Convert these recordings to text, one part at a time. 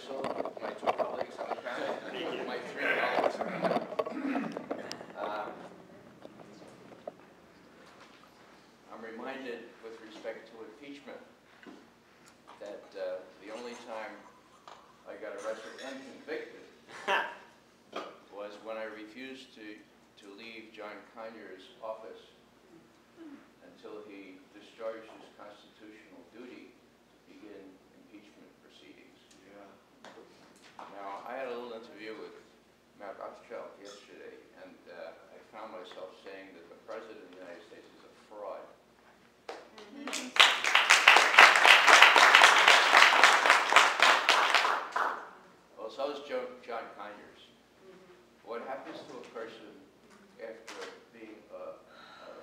whistle, my two colleagues on the panel, my three colleagues on the panel. I'm reminded, with respect to impeachment, that the only time I got arrested and convicted was when I refused to leave John Conyers' office until he discharged his constitutional duty to begin impeachment proceedings. Yeah. Now, I had a little interview with Matt Rothschild yesterday, and I found myself saying that the President of the United States is a fraud. Well, so is John Conyers. What happens to a person after being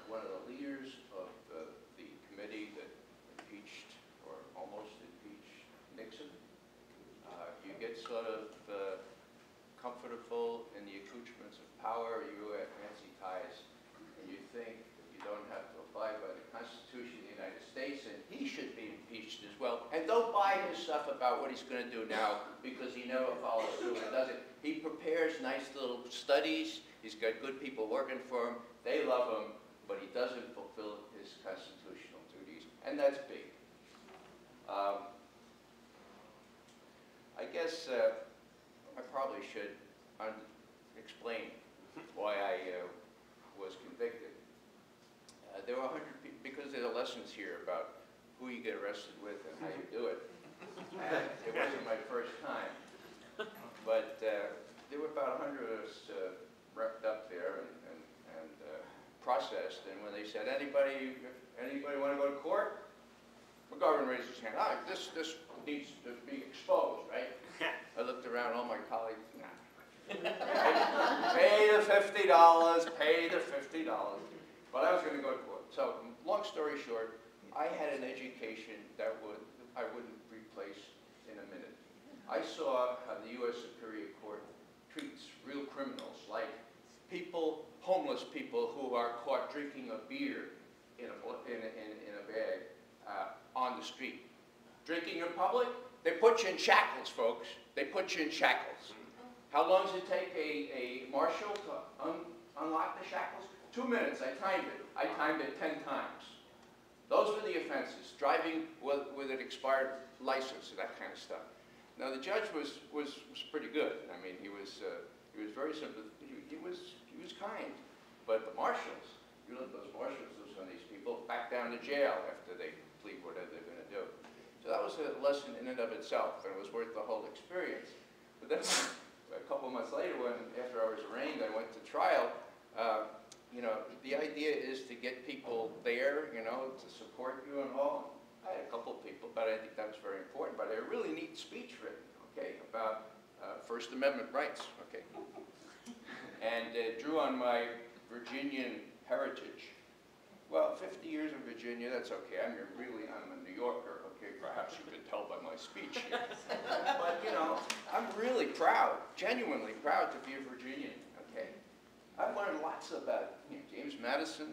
one of the leaders of the committee that impeached, or almost impeached, Nixon? You get sort of comfortable in the accoutrements of power. You have fancy ties, and you think that you don't have to abide by the Constitution of the United States, and he should be impeached as well. And don't buy his stuff about what he's going to do now, because he never follows through and does it. He prepares nice little studies. He's got good people working for him. They love him, but he doesn't fulfill his constitutional duties, and that's big. I guess I probably should explain why I was convicted. There were 100 people, because there are lessons here about who you get arrested with and how you do it. It wasn't my first time, but there were about 100 of us wrapped up there and processed. And when they said, anybody want to go to court? McGovern raised his hand. Ah, this needs to be exposed, right? I looked around, all my colleagues, nah. Pay the $50, pay the $50. But I was going to go to court. So, long story short, I had an education that I wouldn't replace in a minute. I saw how the U.S. Superior Court treats real criminals, like people, homeless people who are caught drinking a beer in a bag on the street. Drinking in public, they put you in shackles, folks. They put you in shackles. How long does it take a marshal to unlock the shackles? 2 minutes. I timed it. I timed it 10 times. Those were the offenses. Driving with an expired license and that kind of stuff. Now the judge was pretty good. I mean, he was very sympathetic. He was kind. But the marshals, you let those marshals loose on these people, back down to jail after they plead whatever they're going to do. So that was a lesson in and of itself, and it was worth the whole experience. But then a couple months later, after I was arraigned, I went to trial. You know, the idea is to get people there, you know, to support you and all. I had a couple of people, but I think that was very important. But I really neat speech written, okay, about First Amendment rights, okay. And drew on my Virginian heritage. Well, 50 years in Virginia, that's okay. I'm a New Yorker, okay. Perhaps you can tell by my speech here. But, you know, I'm really proud, genuinely proud to be a Virginian, okay. I've learned lots about James Madison,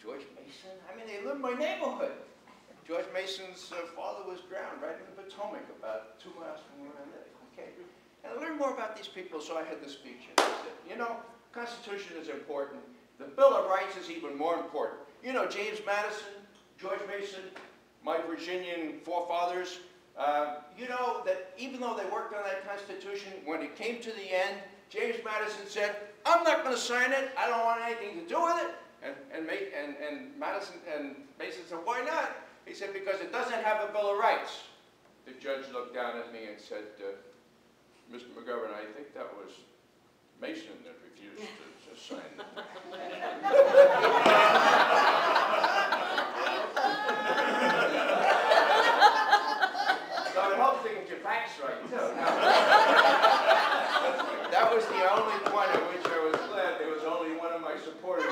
George Mason. I mean, they live in my neighborhood. George Mason's father was drowned right in the Potomac, about 2 miles from where I live. Okay, and I learned more about these people, so I had this speech. And I said, you know, Constitution is important. The Bill of Rights is even more important. You know, James Madison, George Mason, my Virginian forefathers. You know that even though they worked on that Constitution, when it came to the end, James Madison said, I'm not going to sign it. I don't want anything to do with it. And Madison and Mason said, why not? He said, because it doesn't have a Bill of Rights. The judge looked down at me and said, Mr. McGovern, I think that was Mason that refused to sign it. So it helps to get your facts right, too. That was the only point at which I was glad there was only one of my supporters.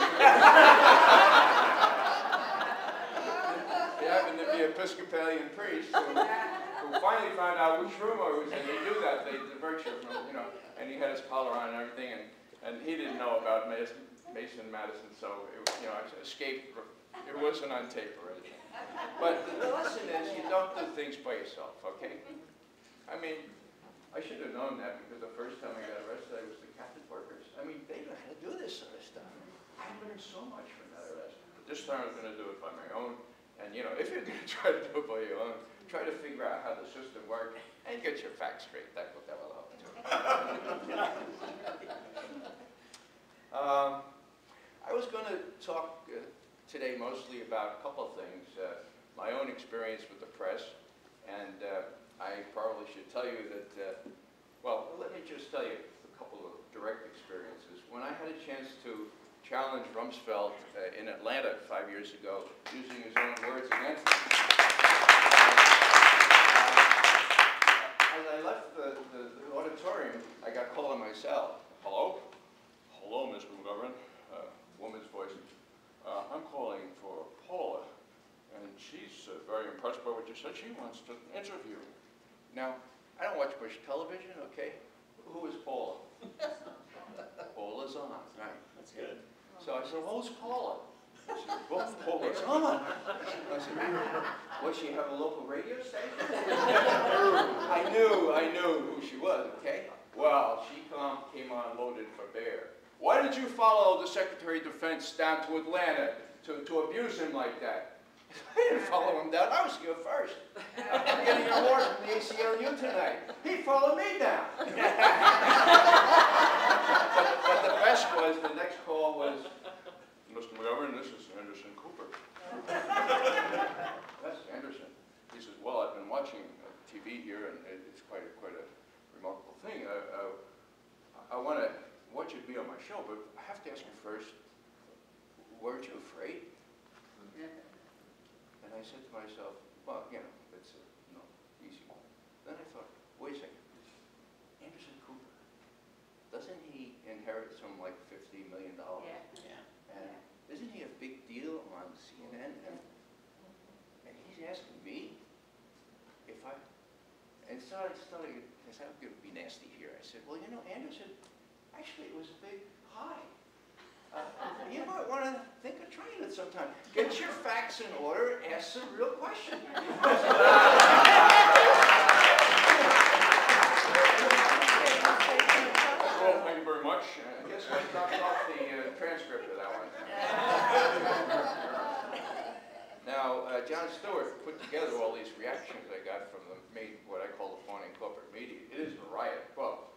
He happened to be an Episcopalian priest who finally found out which room I was in. They knew that, the virtue from, you know, and he had his collar on and everything, and he didn't know about Mason Madison, so it, you know, I escaped. It wasn't on tape or anything. But the lesson is, you don't do things by yourself, okay? I mean, I should have known that because the first time I got arrested, I was the captain workers. I mean, they know how to do this sort of stuff. I learned so much from that arrest. But this time I was going to do it by my own. And you know, if you're going to try to do it by your own, try to figure out how the system works and get your facts straight. That will help too. I was going to talk today mostly about a couple of things. My own experience with the press, and I probably should tell you that, well, let me just tell you a couple of direct experiences. When I had a chance to challenge Rumsfeld in Atlanta 5 years ago, using his own words against him, as I left the auditorium, I got called on my cell. Hello? Hello, Mr. McGovern. Woman's voice. I'm calling for Paula, and she's very impressed by what you said. She wants to interview. Now, I don't watch much television, okay? Who is Paula? Paula's on, right? That's good. So I said, well, who's Paula? She said, well, Paula's on. I said, well, she have a local radio station? I knew who she was, okay? Well, she came on loaded for bear. Why did you follow the Secretary of Defense down to Atlanta to abuse him like that? I didn't follow him down. I was here first. I'm getting an award from the ACLU tonight. He followed me down. but the best was, the next call was, Mr. McGovern, this is Anderson Cooper. That's Anderson. He says, well, I've been watching TV here, and it's quite a remarkable thing. I want you to be on my show, but I have to ask you first, weren't you afraid? And I said to myself, well, you know, it's a easy one. Then I thought, wait a second, Anderson Cooper, doesn't he inherit some like $50 million? Yeah. And isn't he a big deal on CNN? And he's asking me if and so I started, I said, I'm going to be nasty here. I said, well, you know, Anderson, actually it was a big high. You might want to think of trying it sometime. Get your facts in order, ask some real questions. Well, thank you very much. I guess I knocked off the transcript of that one. Now, Jon Stewart put together all these reactions I got from what I call the fawning corporate media. It is a riot. Well,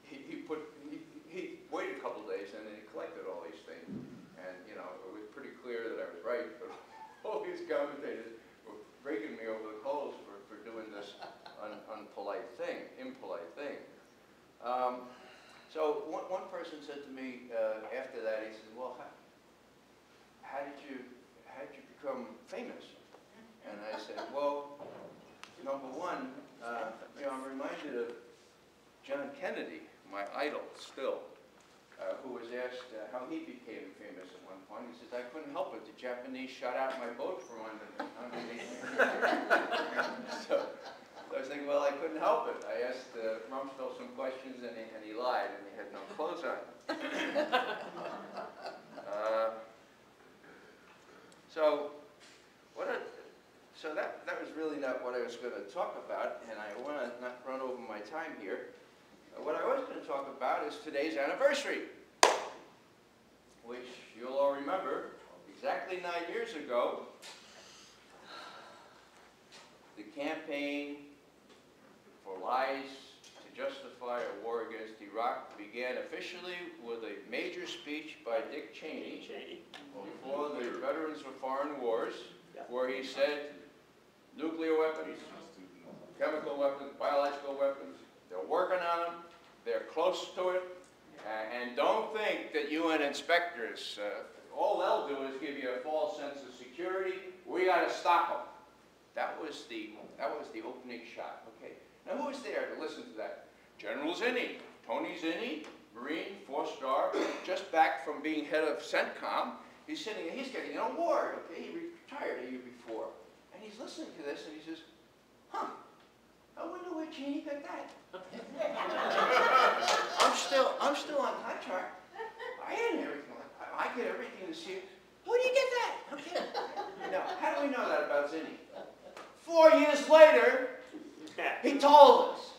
he waited a couple of days and then he collected all these things. And, you know, it was pretty clear that I was right, but all these commentators were breaking me over the coals for doing this impolite thing. So one person said to me after that, he said, well, how did you become famous? And I said, well, number one, you know, I'm reminded of John Kennedy, my idol still, who was asked how he became famous at one point. He says, I couldn't help it. The Japanese shot out my boat from underneath me. So I was thinking, well, I couldn't help it. I asked Rumsfeld some questions, and he lied, and he had no clothes on. So that was really not what I was going to talk about, and I want to not run over my time here. What I was going to talk about is today's anniversary, which you'll all remember, exactly 9 years ago, the campaign for lies to justify a war against Iraq began officially with a major speech by Dick Cheney before the Veterans of Foreign Wars, where he said, nuclear weapons, chemical weapons, biological weapons, they're working on them, they're close to it, and don't think that UN inspectors, all they'll do is give you a false sense of security. We got to stop them. That was the opening shot. Okay. Now who was there to listen to that? General Zinni, Tony Zinni, Marine, 4-star, just back from being head of CENTCOM. He's sitting, he's getting an award. Okay, he retired a year before, and he's listening to this, and he says, "Huh? I wonder where Cheney got that." I'm still on contract. I had everything. I get everything to see. Where do you get that? Okay. Now, how do we know that about Zinni? 4 years later, he told us.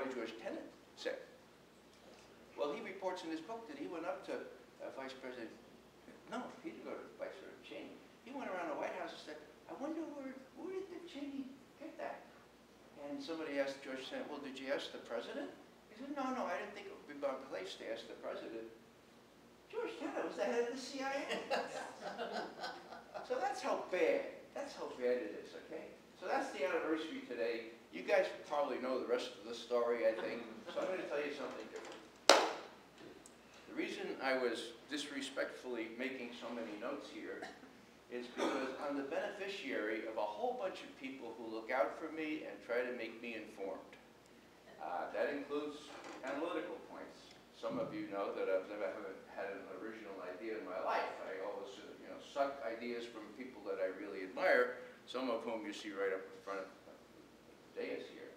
what did George Tenet say? Well, he reports in his book that he went up to Vice President, no, he didn't go to Vice President Cheney. He went around the White House and said, I wonder where did the Cheney get that? And somebody asked George Tenet, well, did you ask the president? He said, no, I didn't think it would be my place to ask the president. George Tenet was the head of the CIA. So that's how bad it is, okay? So that's the anniversary today. You guys probably know the rest of the story, I think. So I'm going to tell you something different. The reason I was disrespectfully making so many notes here is because I'm the beneficiary of a whole bunch of people who look out for me and try to make me informed. That includes analytical points. Some of you know that I've never had an original idea in my life. I always, suck ideas from people that I really admire, some of whom you see right up in front of the dais here.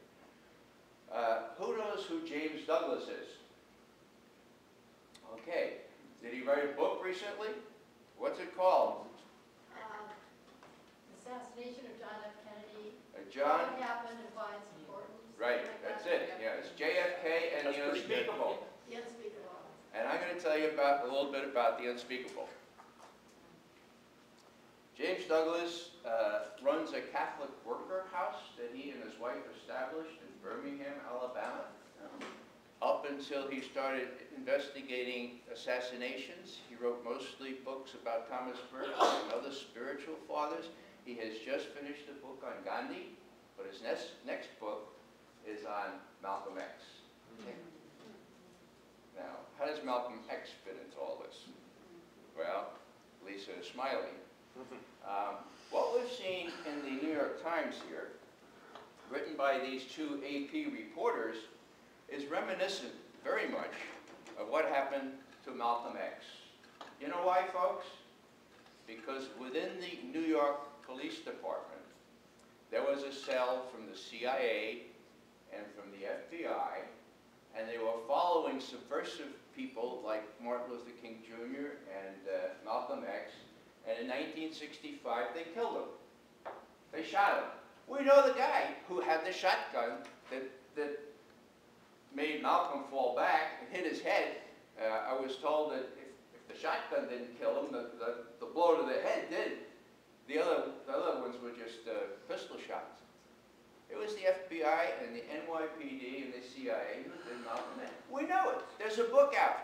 Who knows who James Douglas is? Okay. Did he write a book recently? What's it called? Assassination of John F. Kennedy. John? What happened and why it's important. Right, that's it. Yeah, it's JFK and the Unspeakable. The Unspeakable. And I'm going to tell you a little bit about the Unspeakable. James Douglas runs a Catholic worker house that he and his wife established in Birmingham, Alabama. Up until he started investigating assassinations, he wrote mostly books about Thomas Burke and other spiritual fathers. He has just finished a book on Gandhi, but his next book is on Malcolm X. Okay. Now, how does Malcolm X fit into all this? Well, Lisa is smiling. What we've seen in the New York Times here, written by these two AP reporters, is reminiscent very much of what happened to Malcolm X. You know why, folks? Because within the New York Police Department, there was a cell from the CIA and from the FBI, and they were following subversive people like Martin Luther King Jr. and Malcolm X, and in 1965 they killed him. They shot him. We know the guy who had the shotgun that made Malcolm fall back and hit his head. I was told that if the shotgun didn't kill him, the blow to the head did. The other ones were just pistol shots. It was the FBI and the NYPD and the CIA who did Malcolm X. We know it. There's a book out.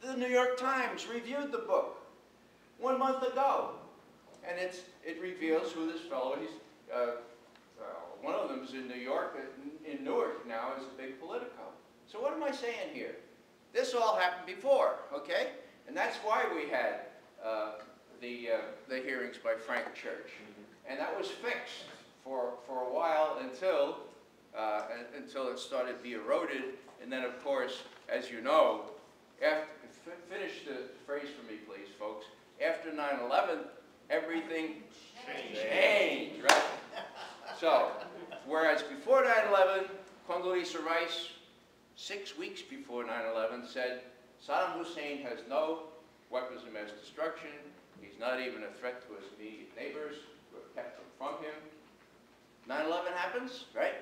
The New York Times reviewed the book 1 month ago, and it reveals who this fellow is. One of them is in New York, in Newark now, is a big Politico. So what am I saying here? This all happened before, okay? And that's why we had the hearings by Frank Church, and that was fixed for a while until it started to be eroded, and then of course, as you know, finish the phrase for me, please, folks. After 9/11, everything changed, right? So, whereas before 9/11, Condoleezza Rice, 6 weeks before 9/11, said Saddam Hussein has no weapons of mass destruction. He's not even a threat to his immediate neighbors who have kept them from him. 9/11 happens, right?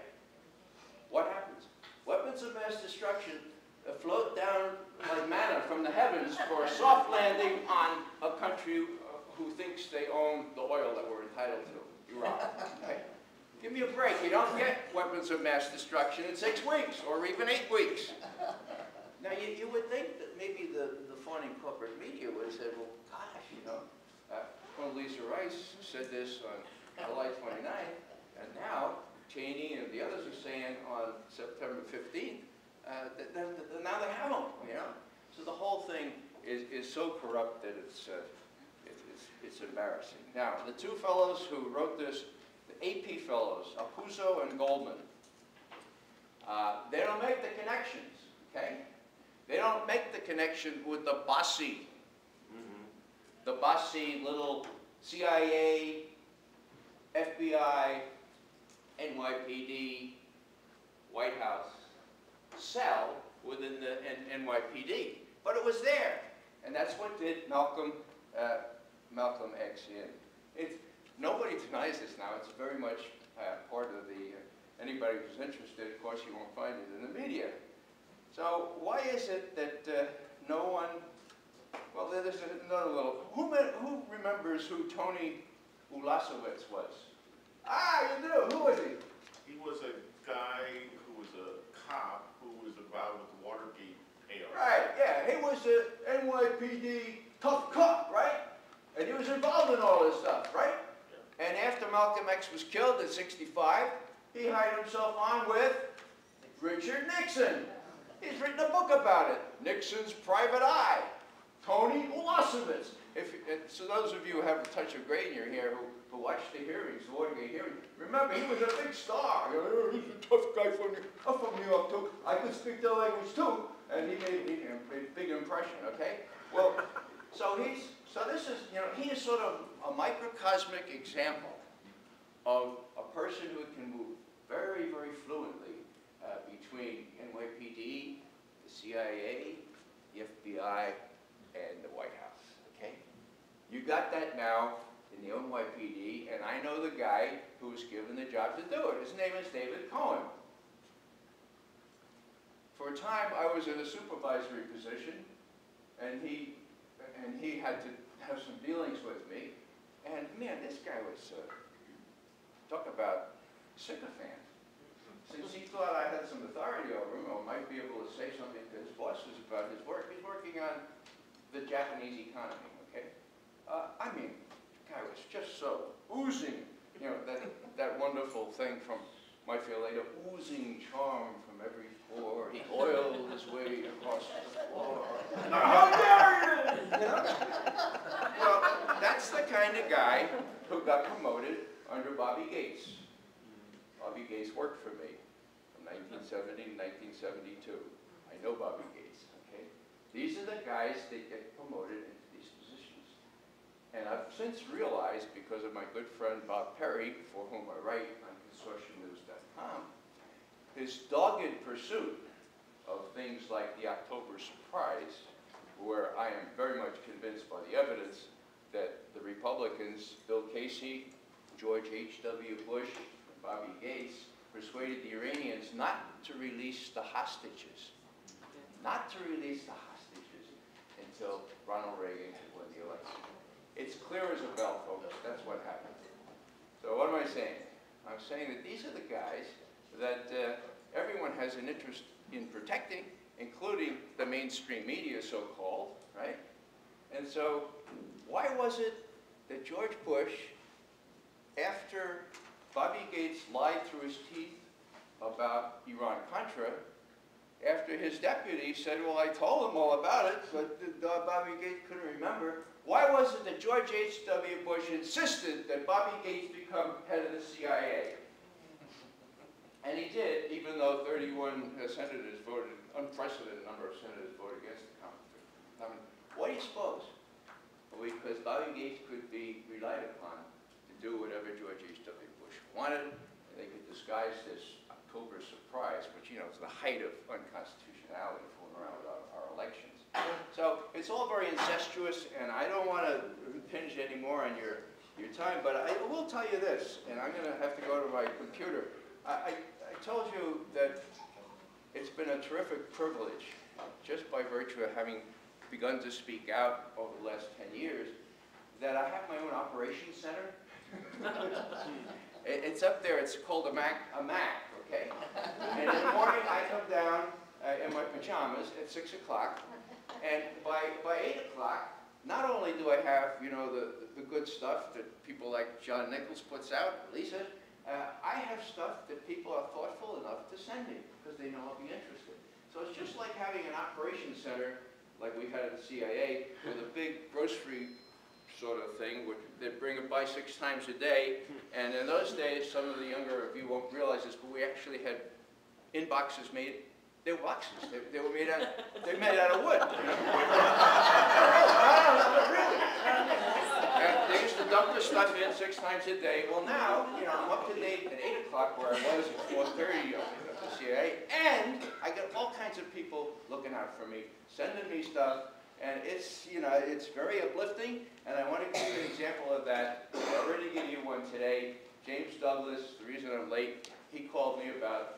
What happens? Weapons of mass destruction float down like manna from the heavens for a soft landing on a country who thinks they own the oil that we're entitled to, Iran. Okay? Give me a break. You don't get weapons of mass destruction in 6 weeks or even 8 weeks. Now, you would think that maybe the fawning corporate media would have said, well, gosh, Condoleezza Rice said this on July 29th, and now Cheney and the others are saying on September 15th, now they have them, So the whole thing is so corrupt that it's embarrassing. Now, the two fellows who wrote this, the AP fellows, Apuzzo and Goldman, they don't make the connections, okay? They don't make the connection with the bossy little CIA, FBI, NYPD, White House cell within the NYPD. But it was there, and that's what did Malcolm X in. Nobody denies this now. It's very much part of the, anybody who's interested, of course, you won't find it in the media. So why is it that no one, well, there's another little, who remembers who Tony Ulasowicz was? Ah, you do, who was he? He was a guy who was a cop who was involved with the Watergate payoff. Right, yeah, he was a NYPD tough cop, right? And he was involved in all this stuff, right? Yeah. And after Malcolm X was killed in '65, he hired himself on with Richard Nixon. He's written a book about it, Nixon's Private Eye, Tony Ulasowicz. So those of you who have a touch of gray in your hair who watched the hearings, the Watergate hearings, remember he was a big star. You know, he's a tough guy I'm from New York too. I could speak the language too, and he made a big impression. Okay, well, so this is, you know, he is sort of a microcosmic example of a person who can move very, very fluently between NYPD, the CIA, the FBI, and the White House, okay? You got that now in the NYPD, and I know the guy who was given the job to do it. His name is David Cohen. For a time, I was in a supervisory position, and he had to have some dealings with me, and man, this guy was, talk about sycophant. Since he thought I had some authority over him, or might be able to say something to his bosses about his work, he's working on the Japanese economy, okay? I mean, the guy was just so oozing, you know, that wonderful thing from My Fair Lady, oozing charm from every pore. He oiled his way across the floor. How dare you! You know? Well, that's the kind of guy who got promoted under Bobby Gates. Bobby Gates worked for me from 1970 to 1972. I know Bobby Gates, okay? These are the guys that get promoted into these positions. And I've since realized, because of my good friend Bob Perry, for whom I write on consortiumnews.com, his dogged pursuit of things like the October surprise, where I am very much convinced by the evidence that the Republicans, Bill Casey, George H.W. Bush, Bobby Gates, persuaded the Iranians not to release the hostages. Not to release the hostages until Ronald Reagan had won the election. It's clear as a bell, folks. That's what happened. So what am I saying? I'm saying that these are the guys that everyone has an interest in protecting, including the mainstream media, so-called, right? And so why was it that George Bush, after Bobby Gates lied through his teeth about Iran-Contra, after his deputy said, well, I told him all about it, but Bobby Gates couldn't remember, why was it that George H.W. Bush insisted that Bobby Gates become head of the CIA? And he did, even though 31 senators voted, unprecedented number of senators voted against the conflict. I mean, what do you suppose? Well, because Bobby Gates could be relied upon to do whatever George H.W. Bush wanted, and they could disguise this October surprise, which, you know, is the height of unconstitutionality fooling around with our elections. So it's all very incestuous, and I don't want to impinge any more on your time, but I will tell you this, and I'm going to have to go to my computer. I told you that it's been a terrific privilege, just by virtue of having begun to speak out over the last 10 years, that I have my own operations center. It's up there. It's called a Mac, okay? And in the morning, I come down in my pajamas at 6 o'clock, and by 8 o'clock, not only do I have, you know, the good stuff that people like John Nichols puts out, Lisa, I have stuff that people are thoughtful enough to send me because they know I'll be interested. So it's just like having an operations center, like we had at the CIA, with a big grocery sort of thing, which they bring it by 6 times a day. And in those days, some of the younger of you won't realize this, but we actually had inboxes made. They were boxes. They were made out of wood. You know? Really. And they used to dump the stuff in 6 times a day. Well, now, you know, I'm up to date at 8 o'clock where I was at 4:30 at the CIA, and I get all kinds of people looking out for me, sending me stuff. And it's, you know, it's very uplifting, and I want to give you an example of that. I already give you one today. James Douglas, the reason I'm late, he called me about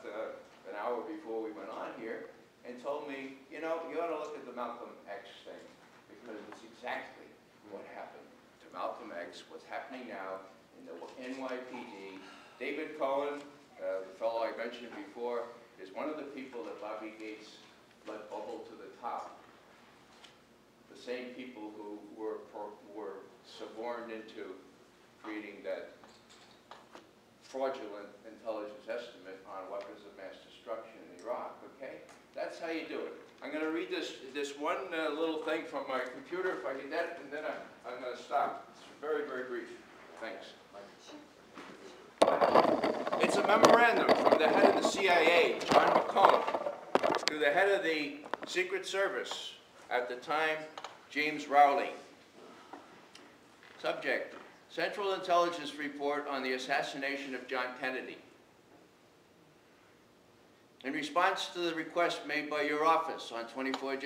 an hour before we went on here and told me, you know, you ought to look at the Malcolm X thing because it's exactly what happened to Malcolm X, what's happening now in the NYPD. David Cohen, the fellow I mentioned before, is one of the people that Bobby Gates let bubble to the top. The same people who were suborned into creating that fraudulent intelligence estimate on weapons of mass destruction in Iraq, okay? That's how you do it. I'm going to read this one little thing from my computer, if I get that, and then I'm going to stop. It's very, very brief. Thanks. It's a memorandum from the head of the CIA, John McCone, to the head of the Secret Service at the time, James Rowley. Subject: Central Intelligence Report on the assassination of John Kennedy. In response to the request made by your office on 24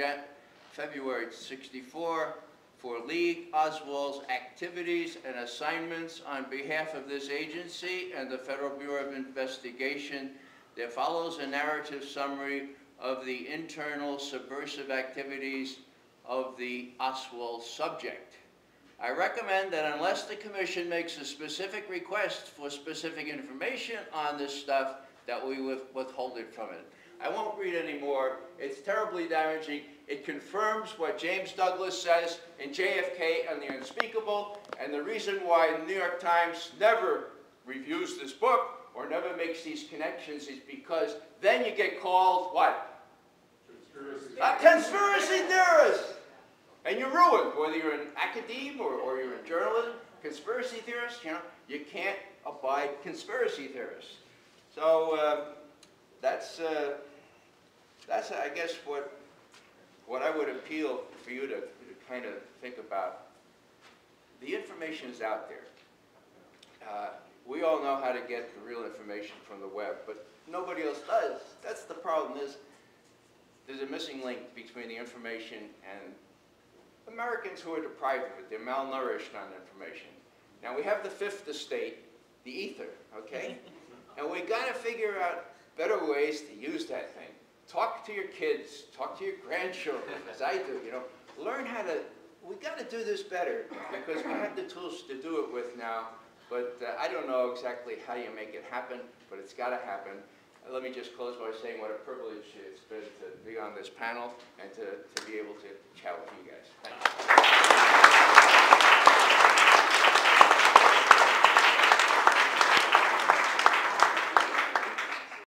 February '64 for Lee Oswald's activities and assignments on behalf of this agency and the Federal Bureau of Investigation, there follows a narrative summary of the internal subversive activities of the Oswald subject. I recommend that unless the Commission makes a specific request for specific information on this stuff, that we withhold it from it. I won't read any more. It's terribly damaging. It confirms what James Douglas says in JFK and the Unspeakable, and the reason why the New York Times never reviews this book or never makes these connections is because then you get called what? A conspiracy theorist! And you're ruined, whether you're in academia or you're in journalism. Conspiracy theorists, you know, you can't abide conspiracy theorists. So that's I guess what I would appeal for you to kind of think about. The information is out there. We all know how to get the real information from the web, but nobody else does. That's the problem. There's a missing link between the information and Americans who are deprived of it. They're malnourished on information. Now we have the fifth estate, the ether, okay? And we got to figure out better ways to use that thing. Talk to your kids, talk to your grandchildren, as I do, you know. Learn how to, we got to do this better because we have the tools to do it with now, but I don't know exactly how you make it happen, but it's got to happen. Let me just close by saying what a privilege it's been to be on this panel and to be able to